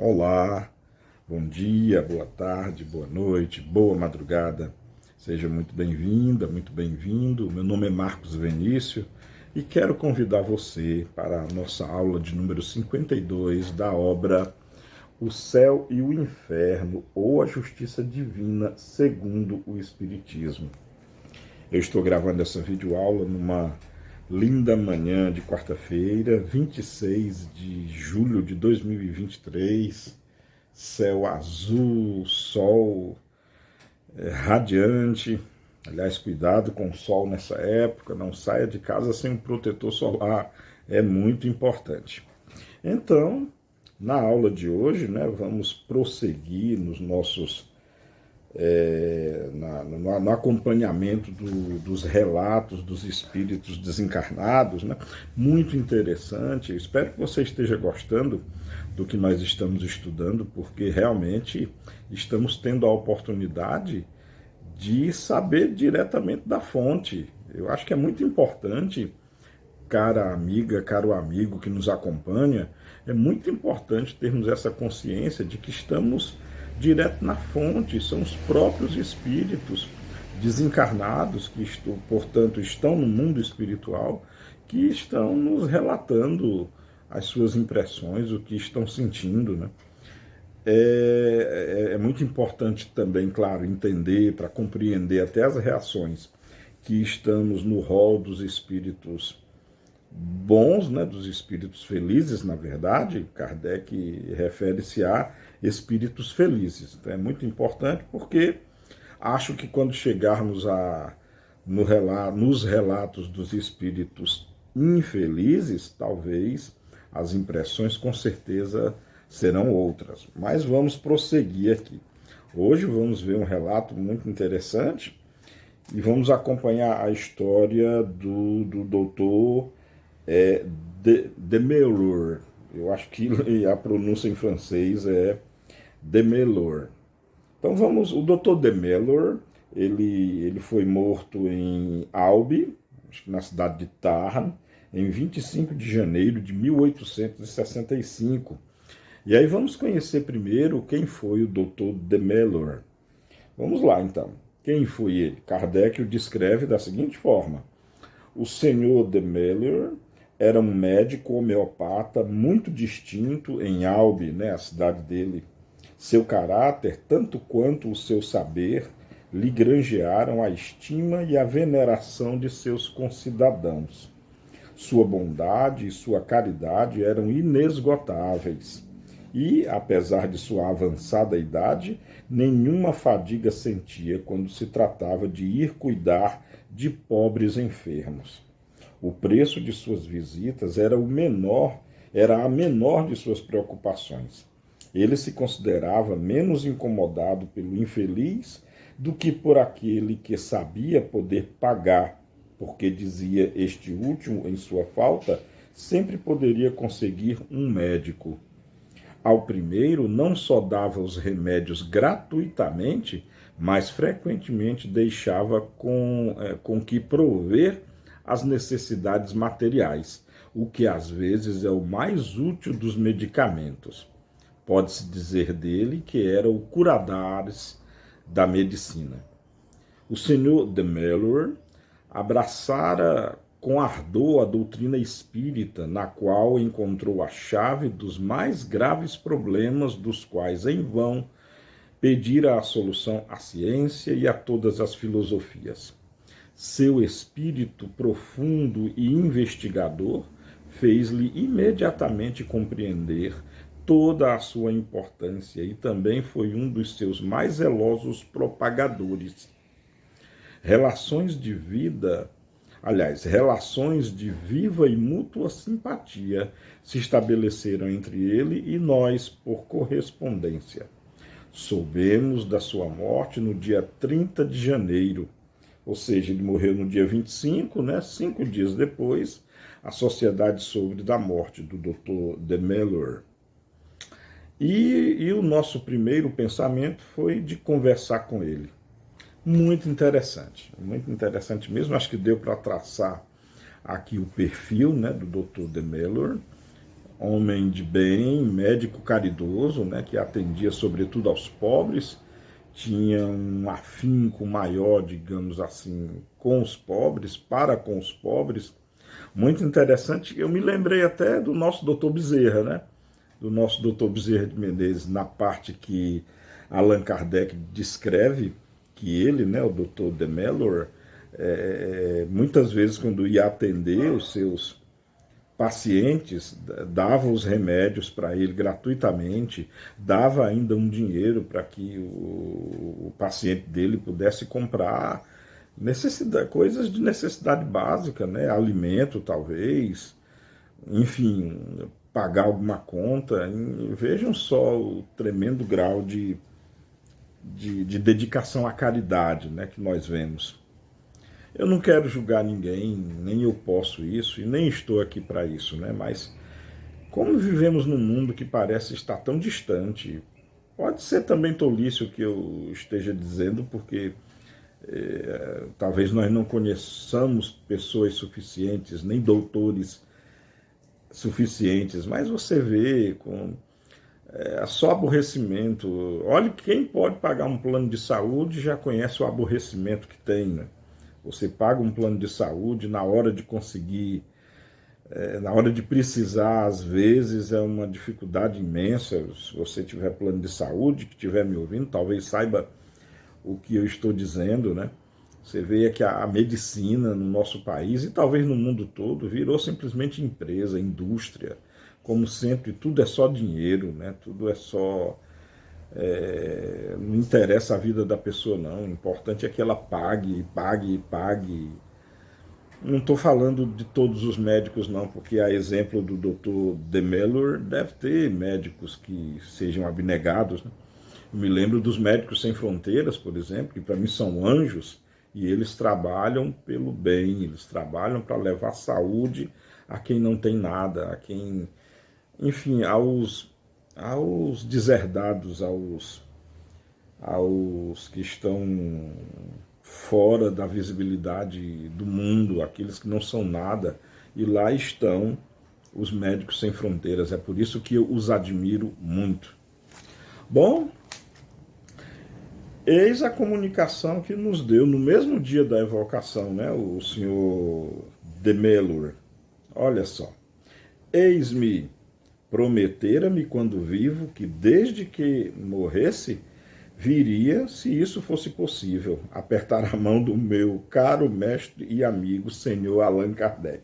Olá, bom dia, boa tarde, boa noite, boa madrugada. Seja muito bem-vinda, muito bem-vindo. Meu nome é Marcos Venício e quero convidar você para a nossa aula de número 52 da obra O Céu e o Inferno, ou a Justiça Divina segundo o Espiritismo. Eu estou gravando essa videoaula numa linda manhã de quarta-feira, 26 de julho de 2023, céu azul, sol radiante. Aliás, cuidado com o sol nessa época, não saia de casa sem um protetor solar, é muito importante. Então, na aula de hoje, vamos prosseguir nos nossos no acompanhamento dos relatos dos espíritos desencarnados, né? Muito interessante. Eu espero que você esteja gostando do que nós estamos estudando, porque realmente estamos tendo a oportunidade de saber diretamente da fonte. Eu acho que é muito importante, cara amiga, caro amigo que nos acompanha, é muito importante termos essa consciência de que estamos direto na fonte, são os próprios espíritos desencarnados que, portanto, estão no mundo espiritual, que estão nos relatando as suas impressões, o que estão sentindo, né? É muito importante também, claro, entender, para compreender até as reações, que estamos no rol dos espíritos bons, né, dos espíritos felizes, na verdade. Kardec refere-se a espíritos felizes. Então é muito importante, porque acho que quando chegarmos nos relatos dos espíritos infelizes, talvez as impressões com certeza serão outras. Mas vamos prosseguir aqui. Hoje vamos ver um relato muito interessante e vamos acompanhar a história do doutor Demelur. Eu acho que a pronúncia em francês é Demelur. Então vamos, o Dr. Demelur, ele foi morto em Albi, acho que na cidade de Tarn, em 25 de janeiro de 1865. E aí vamos conhecer primeiro quem foi o Dr. Demelur. Vamos lá então. Quem foi ele? Kardec o descreve da seguinte forma: o senhor Demelur era um médico homeopata muito distinto em Albi, né, a cidade dele. Seu caráter, tanto quanto o seu saber, lhe granjearam a estima e a veneração de seus concidadãos. Sua bondade e sua caridade eram inesgotáveis. E, apesar de sua avançada idade, nenhuma fadiga sentia quando se tratava de ir cuidar de pobres enfermos. O preço de suas visitas era a menor de suas preocupações. Ele se considerava menos incomodado pelo infeliz do que por aquele que sabia poder pagar, porque, dizia este último em sua falta, sempre poderia conseguir um médico. Ao primeiro não só dava os remédios gratuitamente, mas frequentemente deixava com que prover as necessidades materiais, o que às vezes é o mais útil dos medicamentos. Pode-se dizer dele que era o curadares da medicina. O senhor Demelur abraçara com ardor a doutrina espírita, na qual encontrou a chave dos mais graves problemas, dos quais em vão pedira a solução à ciência e a todas as filosofias. Seu espírito profundo e investigador fez-lhe imediatamente compreender toda a sua importância e também foi um dos seus mais zelosos propagadores. Relações de viva e mútua simpatia se estabeleceram entre ele e nós por correspondência. Soubemos da sua morte no dia 30 de janeiro, ou seja, ele morreu no dia 25, 5 dias depois, a sociedade soube da morte do Dr. Demelur. E o nosso primeiro pensamento foi de conversar com ele. Muito interessante mesmo. Acho que deu para traçar aqui o perfil, do Dr. Demelur. homem de bem, médico caridoso, né, que atendia sobretudo aos pobres, tinha um afinco maior, digamos assim, com os pobres, para com os pobres. Muito interessante. Eu me lembrei até do nosso doutor Bezerra, né? Do nosso doutor Bezerra de Menezes, na parte que Allan Kardec descreve que ele, né, o doutor de Mello, muitas vezes quando ia atender os seus pacientes, dava os remédios para ele gratuitamente, dava ainda um dinheiro para que o paciente dele pudesse comprar coisas de necessidade básica, né? Alimento, talvez, enfim, pagar alguma conta. Vejam só o tremendo grau de dedicação à caridade, né, que nós vemos. Eu não quero julgar ninguém, nem eu posso isso, e nem estou aqui para isso, né? Mas como vivemos num mundo que parece estar tão distante, pode ser também tolice o que eu esteja dizendo, porque talvez nós não conheçamos pessoas suficientes, nem doutores suficientes, mas você vê com só aborrecimento. Olha, quem pode pagar um plano de saúde já conhece o aborrecimento que tem, né? Você paga um plano de saúde, na hora de conseguir, na hora de precisar, às vezes é uma dificuldade imensa. Se você tiver plano de saúde, que estiver me ouvindo, talvez saiba o que eu estou dizendo, né? Você vê que a medicina no nosso país e talvez no mundo todo virou simplesmente empresa, indústria. Como sempre, tudo é só dinheiro, né? Tudo é só... não interessa a vida da pessoa, não. O importante é que ela pague, pague, pague. Não estou falando de todos os médicos, não, porque a exemplo do Dr. Demelor, deve ter médicos que sejam abnegados, né? Eu me lembro dos Médicos Sem Fronteiras, por exemplo, que para mim são anjos, e eles trabalham pelo bem, eles trabalham para levar saúde a quem não tem nada, a quem, enfim, aos deserdados, aos que estão fora da visibilidade do mundo, aqueles que não são nada, e lá estão os Médicos Sem Fronteiras. É por isso que eu os admiro muito. Bom, eis a comunicação que nos deu no mesmo dia da evocação, né, o senhor de Mello. Olha só. Eis-me, prometera-me quando vivo que desde que morresse, viria, se isso fosse possível, apertar a mão do meu caro mestre e amigo, senhor Allan Kardec.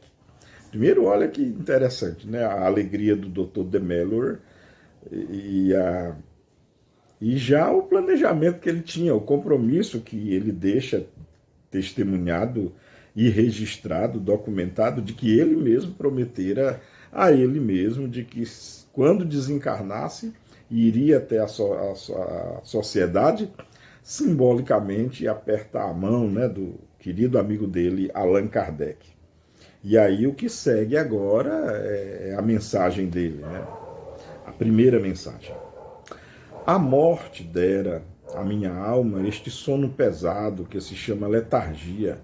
Primeiro, olha que interessante, né? A alegria do Dr. de Mello e já o planejamento que ele tinha, o compromisso que ele deixa testemunhado e registrado, documentado, de que ele mesmo prometera a ele mesmo de que quando desencarnasse, iria até a sociedade, simbolicamente apertar a mão, né, do querido amigo dele, Allan Kardec. E aí o que segue agora é a mensagem dele, né? A primeira mensagem. A morte dera à minha alma este sono pesado que se chama letargia,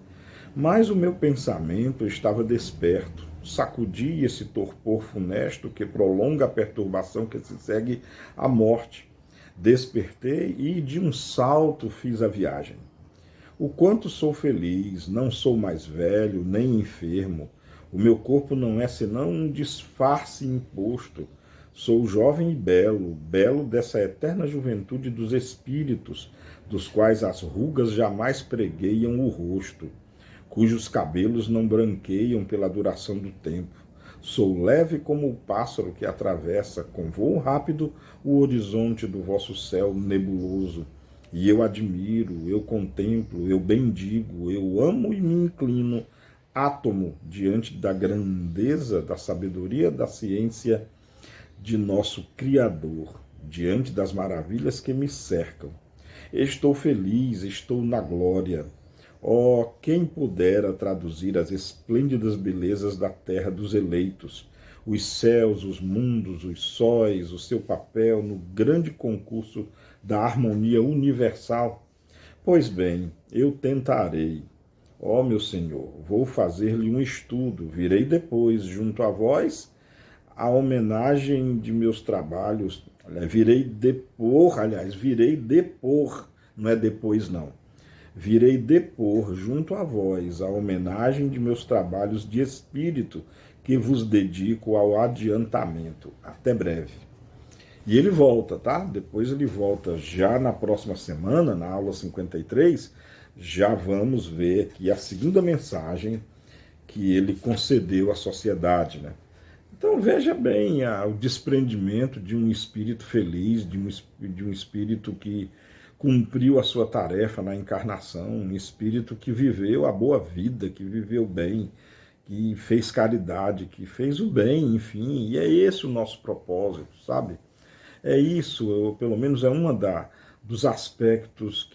mas o meu pensamento estava desperto. Sacudi esse torpor funesto que prolonga a perturbação que se segue à morte. Despertei e de um salto fiz a viagem. O quanto sou feliz, não sou mais velho, nem enfermo. O meu corpo não é senão um disfarce imposto. Sou jovem e belo, belo dessa eterna juventude dos espíritos, dos quais as rugas jamais pregueiam o rosto, cujos cabelos não branqueiam pela duração do tempo. Sou leve como o pássaro que atravessa com voo rápido o horizonte do vosso céu nebuloso. E eu admiro, eu contemplo, eu bendigo, eu amo e me inclino, átomo diante da grandeza, da sabedoria, da ciência de nosso Criador, diante das maravilhas que me cercam. Estou feliz, estou na glória. Oh, quem pudera traduzir as esplêndidas belezas da terra dos eleitos, os céus, os mundos, os sóis, o seu papel no grande concurso da harmonia universal? Pois bem, eu tentarei. Ó meu Senhor, vou fazer-lhe um estudo, virei depois, junto a vós, a homenagem de meus trabalhos, virei depor, não é depois não, virei depor junto a vós a homenagem de meus trabalhos de espírito que vos dedico ao adiantamento. Até breve. E ele volta, tá? Depois ele volta já na próxima semana, na aula 53, já vamos ver aqui a segunda mensagem que ele concedeu à sociedade, né? Então veja bem o desprendimento de um espírito feliz, de um espírito que cumpriu a sua tarefa na encarnação, um espírito que viveu a boa vida, que viveu bem, que fez caridade, que fez o bem, enfim, e é esse o nosso propósito, sabe? É isso, pelo menos é dos aspectos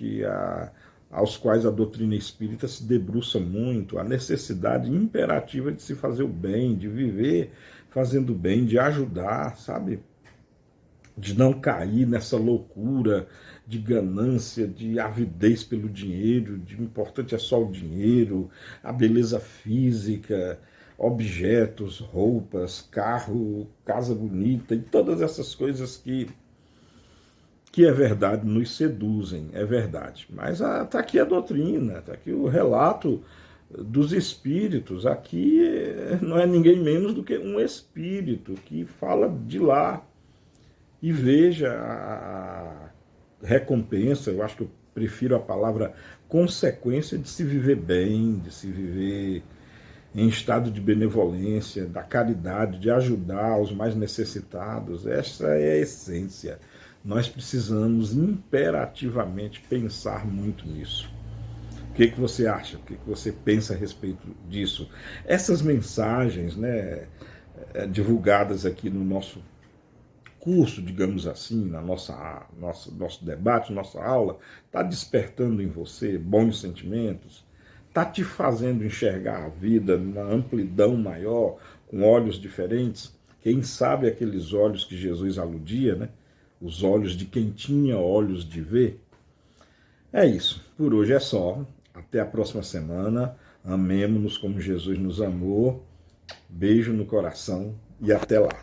aos quais a doutrina espírita se debruça muito, a necessidade imperativa de se fazer o bem, de viver fazendo bem, de ajudar, sabe? De não cair nessa loucura de ganância, de avidez pelo dinheiro, de o importante é só o dinheiro, a beleza física, objetos, roupas, carro, casa bonita e todas essas coisas que é verdade, nos seduzem, é verdade. Mas está aqui a doutrina, está aqui o relato dos espíritos. Aqui não é ninguém menos do que um espírito que fala de lá e veja a recompensa. Eu acho que eu prefiro a palavra consequência de se viver bem, de se viver em estado de benevolência, da caridade, de ajudar os mais necessitados. Essa é a essência. Nós precisamos imperativamente pensar muito nisso. O que você acha? O que você pensa a respeito disso? Essas mensagens, né, divulgadas aqui no nosso curso, digamos assim, nosso debate, nossa aula, está despertando em você bons sentimentos? Está te fazendo enxergar a vida numa amplidão maior, com olhos diferentes? Quem sabe aqueles olhos que Jesus aludia, né? Os olhos de quem tinha olhos de ver? É isso. Por hoje é só. Até a próxima semana. Amemo-nos como Jesus nos amou. Beijo no coração e até lá.